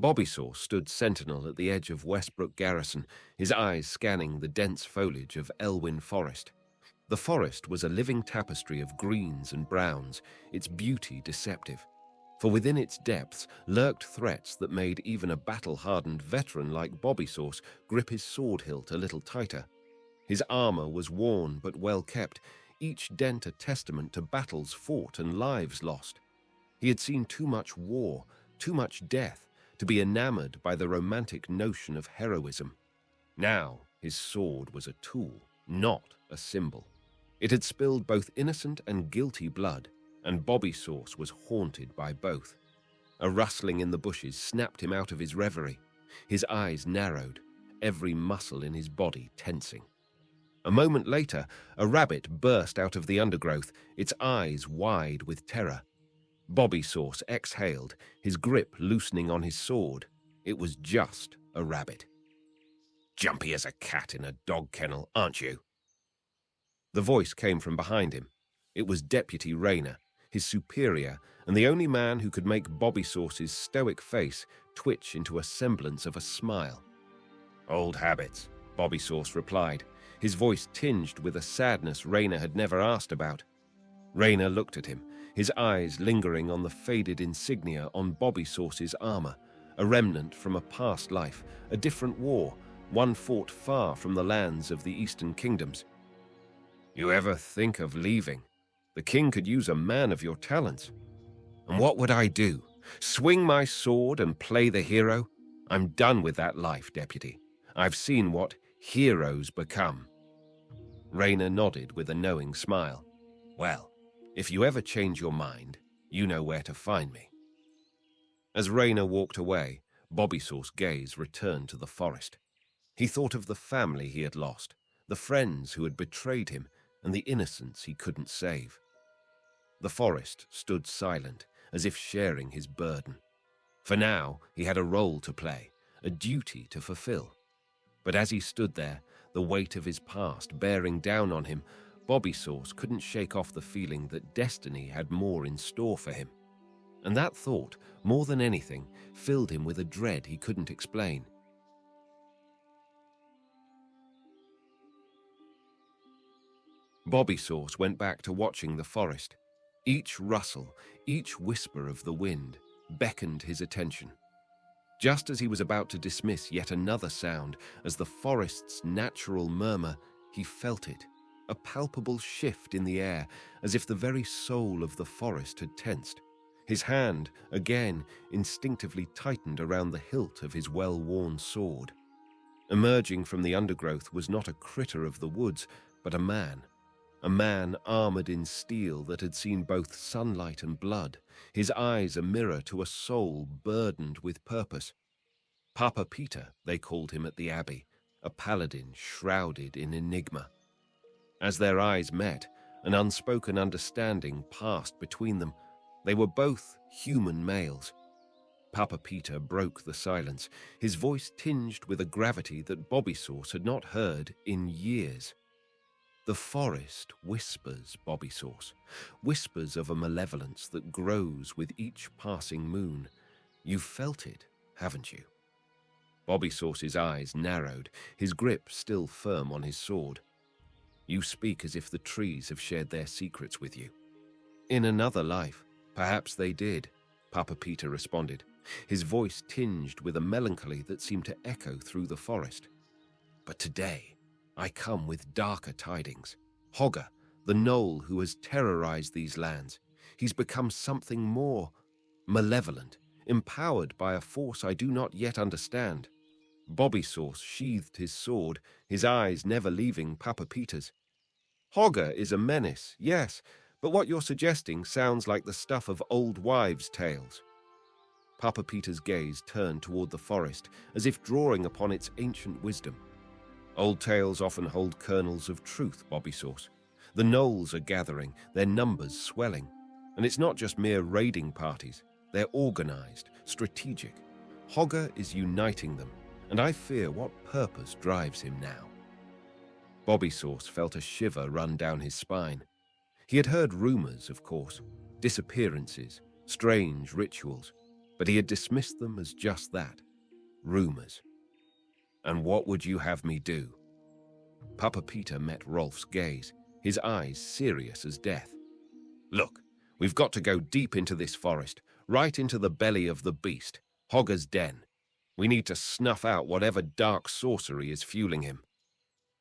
Bobbysaw stood sentinel at the edge of Westbrook Garrison, his eyes scanning the dense foliage of Elwyn Forest. The forest was a living tapestry of greens and browns, its beauty deceptive. For within its depths lurked threats that made even a battle-hardened veteran like Bobbysauce grip his sword hilt a little tighter. His armor was worn but well kept, each dent a testament to battles fought and lives lost. He had seen too much war, too much death, to be enamored by the romantic notion of heroism. Now his sword was a tool, not a symbol. It had spilled both innocent and guilty blood, and Bobbysauce was haunted by both. A rustling in the bushes snapped him out of his reverie. His eyes narrowed, every muscle in his body tensing. A moment later, a rabbit burst out of the undergrowth, its eyes wide with terror. Bobbysauce exhaled, his grip loosening on his sword. It was just a rabbit. "Jumpy as a cat in a dog kennel, aren't you?" The voice came from behind him. It was Deputy Rayner, his superior, and the only man who could make Bobbysauce's stoic face twitch into a semblance of a smile. "Old habits," Bobbysauce replied, his voice tinged with a sadness Rayner had never asked about. Rayner looked at him, his eyes lingering on the faded insignia on Bobbysauce's armor, a remnant from a past life, a different war, one fought far from the lands of the Eastern Kingdoms. "You ever think of leaving? The king could use a man of your talents." "And what would I do? Swing my sword and play the hero? I'm done with that life, Deputy. I've seen what heroes become." Rayner nodded with a knowing smile. "Well, if you ever change your mind, you know where to find me." As Rayner walked away, Bobbysauce's gaze returned to the forest. He thought of the family he had lost, the friends who had betrayed him, and the innocents he couldn't save. The forest stood silent, as if sharing his burden. For now, he had a role to play, a duty to fulfill. But as he stood there, the weight of his past bearing down on him, Bobbysauce couldn't shake off the feeling that destiny had more in store for him. And that thought, more than anything, filled him with a dread he couldn't explain. Bobbysauce went back to watching the forest. Each rustle, each whisper of the wind beckoned his attention. Just as he was about to dismiss yet another sound, as the forest's natural murmur, he felt it, a palpable shift in the air, as if the very soul of the forest had tensed. His hand, again, instinctively tightened around the hilt of his well-worn sword. Emerging from the undergrowth was not a critter of the woods, but a man armored in steel that had seen both sunlight and blood, his eyes a mirror to a soul burdened with purpose. Papa Peter, they called him at the Abbey, a paladin shrouded in enigma. As their eyes met, an unspoken understanding passed between them. They were both human males. Papa Peter broke the silence, his voice tinged with a gravity that Bobbysauce had not heard in years. "The forest whispers, Bobbysauce, whispers of a malevolence that grows with each passing moon. You've felt it, haven't you?" Bobbysauce's eyes narrowed, his grip still firm on his sword. "You speak as if the trees have shared their secrets with you." "In another life, perhaps they did," Papa Peter responded, his voice tinged with a melancholy that seemed to echo through the forest. "But today, I come with darker tidings. Hogger, the gnoll who has terrorized these lands, he's become something more malevolent, empowered by a force I do not yet understand." Bobbysauce sheathed his sword, his eyes never leaving Papa Peter's. "Hogger is a menace, yes, but what you're suggesting sounds like the stuff of old wives' tales." Papa Peter's gaze turned toward the forest, as if drawing upon its ancient wisdom. "Old tales often hold kernels of truth, Bobbysauce. The gnolls are gathering, their numbers swelling. And it's not just mere raiding parties. They're organized, strategic. Hogger is uniting them, and I fear what purpose drives him now." Bobbysauce felt a shiver run down his spine. He had heard rumors, of course, disappearances, strange rituals. but he had dismissed them as just that, rumors. "And what would you have me do?" Papa Peter met Rolf's gaze, his eyes serious as death. "Look, we've got to go deep into this forest, right into the belly of the beast, Hogger's den. We need to snuff out whatever dark sorcery is fueling him."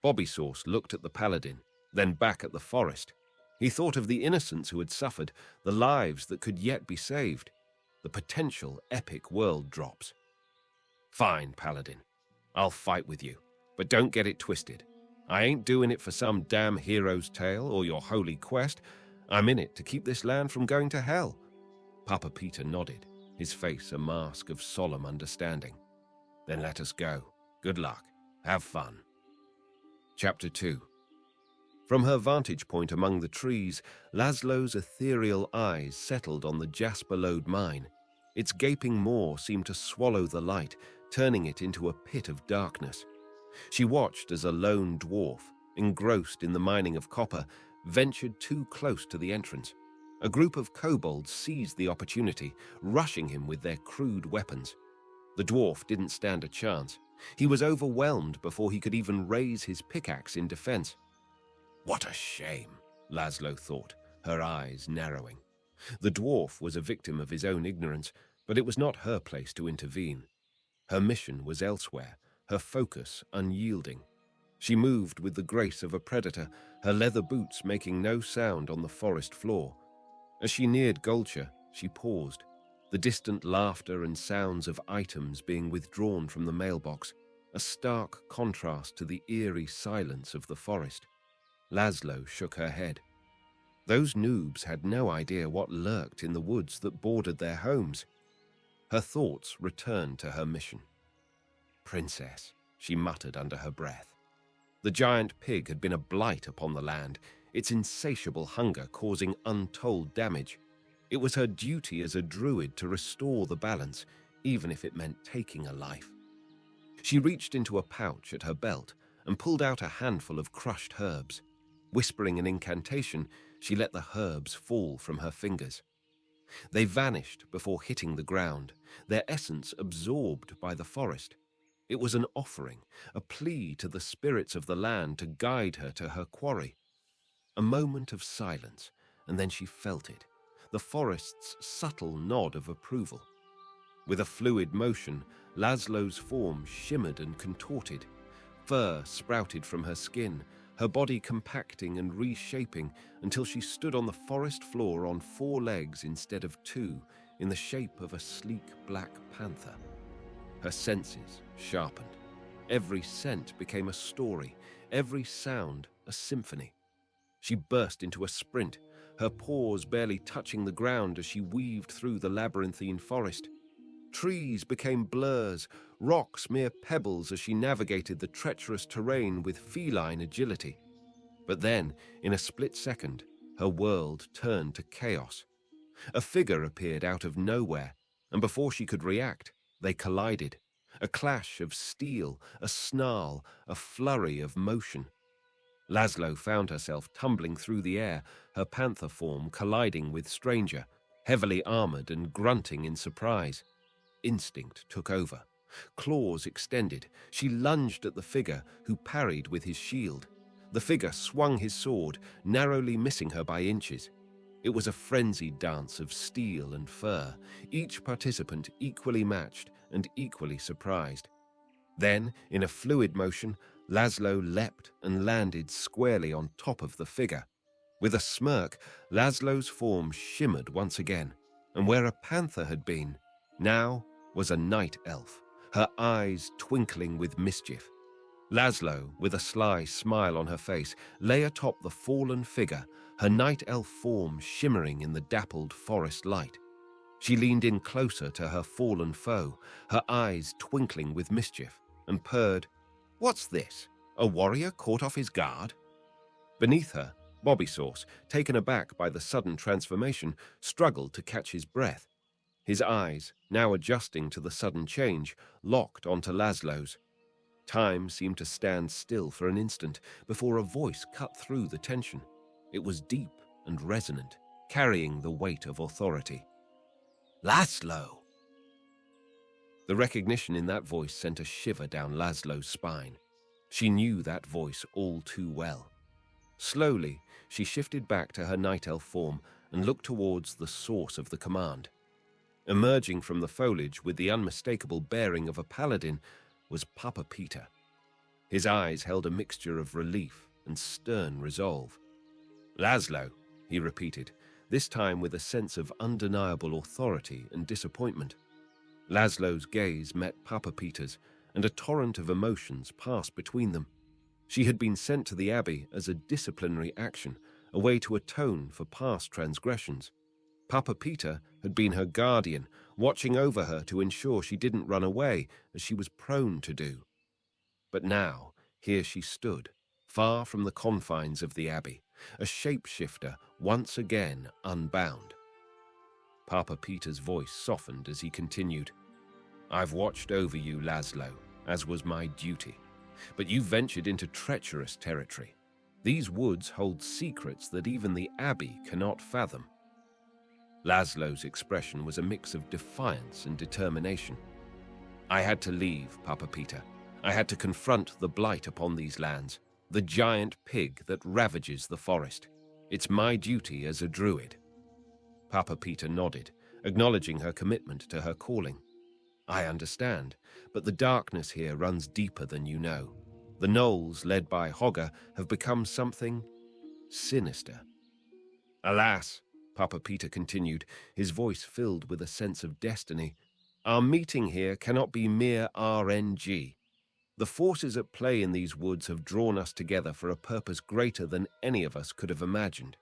Bobby Sauce looked at the paladin, then back at the forest. He thought of the innocents who had suffered, the lives that could yet be saved, the potential epic world drops. "Fine, paladin. I'll fight with you, but don't get it twisted. I ain't doing it for some damn hero's tale or your holy quest. I'm in it to keep this land from going to hell." Papa Peter nodded, his face a mask of solemn understanding. "Then let us go. Good luck. Have fun." Chapter 2. From her vantage point among the trees, Laszlo's ethereal eyes settled on the jasper-lode mine. Its gaping maw seemed to swallow the light, turning it into a pit of darkness. She watched as a lone dwarf, engrossed in the mining of copper, ventured too close to the entrance. A group of kobolds seized the opportunity, rushing him with their crude weapons. The dwarf didn't stand a chance. He was overwhelmed before he could even raise his pickaxe in defense. "What a shame," Laszlo thought, her eyes narrowing. The dwarf was a victim of his own ignorance, but it was not her place to intervene. Her mission was elsewhere, her focus unyielding. She moved with the grace of a predator, her leather boots making no sound on the forest floor. As she neared Golcha, she paused, the distant laughter and sounds of items being withdrawn from the mailbox, a stark contrast to the eerie silence of the forest. Laszlo shook her head. Those noobs had no idea what lurked in the woods that bordered their homes. Her thoughts returned to her mission. "Princess," she muttered under her breath. The giant pig had been a blight upon the land, its insatiable hunger causing untold damage. It was her duty as a druid to restore the balance, even if it meant taking a life. She reached into a pouch at her belt and pulled out a handful of crushed herbs. Whispering an incantation, she let the herbs fall from her fingers. They vanished before hitting the ground, their essence absorbed by the forest. It was an offering, a plea to the spirits of the land to guide her to her quarry. A moment of silence, and then she felt it, the forest's subtle nod of approval. With a fluid motion, Laszlo's form shimmered and contorted. Fur sprouted from her skin, her body compacting and reshaping until she stood on the forest floor on 4 legs instead of 2, in the shape of a sleek black panther. Her senses sharpened. Every scent became a story, every sound a symphony. She burst into a sprint, her paws barely touching the ground as she weaved through the labyrinthine forest. Trees became blurs, rocks mere pebbles as she navigated the treacherous terrain with feline agility. But then, in a split second, her world turned to chaos. A figure appeared out of nowhere, and before she could react, they collided. A clash of steel, a snarl, a flurry of motion. Laszlo found herself tumbling through the air, her panther form colliding with stranger, heavily armored and grunting in surprise. Instinct took over. Claws extended, she lunged at the figure, who parried with his shield. The figure swung his sword, narrowly missing her by inches. It was a frenzied dance of steel and fur, each participant equally matched and equally surprised. Then, in a fluid motion, Laszlo leapt and landed squarely on top of the figure. With a smirk, Laszlo's form shimmered once again, and where a panther had been, now was a night elf, her eyes twinkling with mischief. Laszlo, with a sly smile on her face, lay atop the fallen figure, her night elf form shimmering in the dappled forest light. She leaned in closer to her fallen foe, her eyes twinkling with mischief, and purred, "What's this? A warrior caught off his guard?" Beneath her, Bobby Sauce, taken aback by the sudden transformation, struggled to catch his breath. His eyes, now adjusting to the sudden change, locked onto Laszlo's. Time seemed to stand still for an instant before a voice cut through the tension. It was deep and resonant, carrying the weight of authority. "Laszlo!" The recognition in that voice sent a shiver down Laszlo's spine. She knew that voice all too well. Slowly, she shifted back to her night elf form and looked towards the source of the command. Emerging from the foliage with the unmistakable bearing of a paladin was Papa Peter. His eyes held a mixture of relief and stern resolve. "Laszlo," he repeated, this time with a sense of undeniable authority and disappointment. Laszlo's gaze met Papa Peter's, and a torrent of emotions passed between them. She had been sent to the abbey as a disciplinary action, a way to atone for past transgressions. Papa Peter had been her guardian, watching over her to ensure she didn't run away, as she was prone to do. But now, here she stood, far from the confines of the abbey, a shapeshifter once again unbound. Papa Peter's voice softened as he continued, "I've watched over you, Laszlo, as was my duty. But you ventured into treacherous territory. These woods hold secrets that even the abbey cannot fathom." Laszlo's expression was a mix of defiance and determination. "I had to leave, Papa Peter. I had to confront the blight upon these lands, the giant pig that ravages the forest. It's my duty as a druid." Papa Peter nodded, acknowledging her commitment to her calling. "I understand, but the darkness here runs deeper than you know. The gnolls, led by Hogger, have become something sinister." "Alas," Papa Peter continued, his voice filled with a sense of destiny, "our meeting here cannot be mere RNG. The forces at play in these woods have drawn us together for a purpose greater than any of us could have imagined.